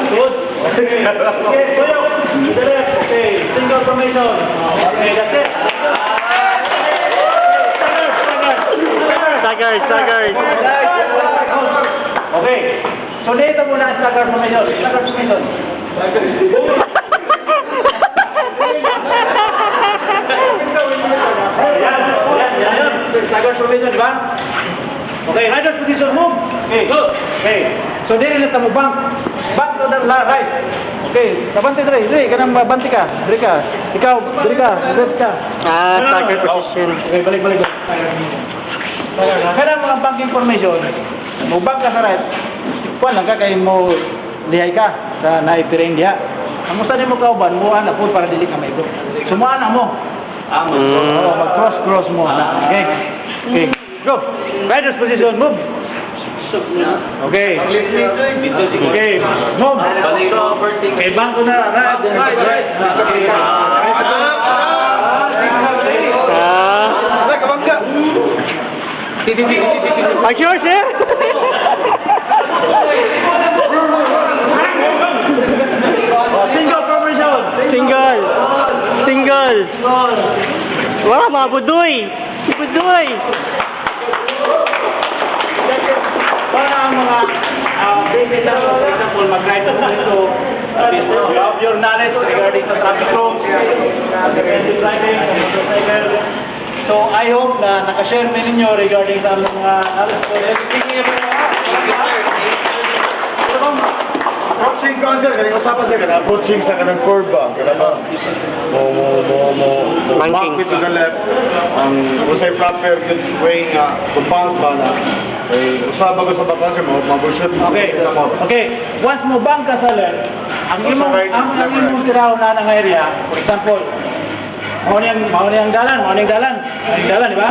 Good. Okay, Tuyok. Okay, single formation. Okay, that's it. Staggers. Okay. So dito muna ang stagger formation. Stagger formation. Yan. Stagger formation, di ba? Okay, riders position move. Okay, go. Okay. So dito na mo bank. Back to the right. Okay, kabante diri, kanang banti ka. Diri ka. Ikaw, diri ka. Stagger position. Okay, balik. Kanang mga banking formation, mo bank ka sa right. Kuan lang ka kay mo lihay ka sa naipiring diha. Ang gusto nimo kauban mo ana pud para dili ka maigo. Sumana mo. Mag-cross mo ana. Okay. Go. Riders position, move. Okay. Move. Okay, bangko na. Right. Are you sure? Single formation. Single. Wala, mga budoy. Para ang mga basic na, for example, mag-ride sa dito, you have your knowledge regarding sa traffic rules, preventive driving, motorcycle. So, I hope na nakashare din ninyo regarding sa mga Approaching ka sir, kaya usapan sir, approaching sa kanang curve ba? Kaya ba? Banking. Back to the left. Usay proper good way nga, kumpangs ba na. Usapan ko sa baka sir, mabulsot. Okay. Once mo bang ka sa left, ang imong tiraw na ng area, for example, maunang dalan, di ba?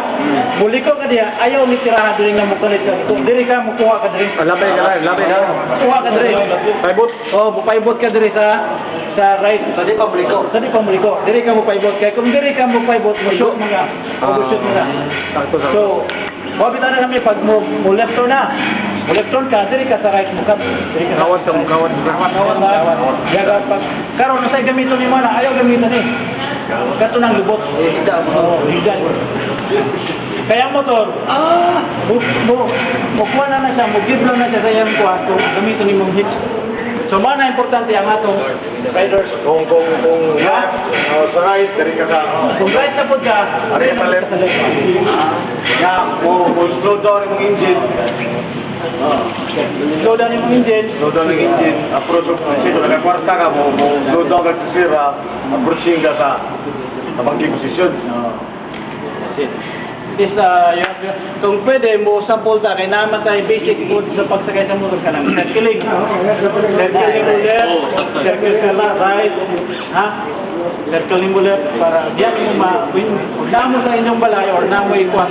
Buliko ka diya, ayaw ni tirahan diri nga mukulit ka. Diri ka mukuha ka diri. Labay na. Kuha ka diri. Paibot. Paibot ka diri sa right. Sa di pamliko. Diri ka mo paibot kay kung diri ka mo paibot mo shoot mga. So, wabi na kami pag mo left turn na. Mo left turn ka, diri ka sa right mo ka. Diri ka Kawat. Yaga pag karon na say gamiton ni mana, ayaw gamiton ni. Kato nang lubot. Hidan. Kaya ang motor, mukha na siya, mugiblo na siya sa iyang kwarto, gamitin ni mong hitch. So, mana importante ang atong riders. Kung left, sa right, dari ka sa... Kung right na po ka, Ari sa left. Mo slow down yung engine. slow down yung engine. Slow down yung engine. Approach of position. Nagkakwarta ka mo slow down ka sa sira. Approaching ka sa banking position. Is kung pwede mo sample ta kay naman tayo basic food sa pagsakay sa motor ka nang circling mo left, circle ka na right, circling mo left para diyan mo ma-win. Namo sa inyong balay or namo ikuha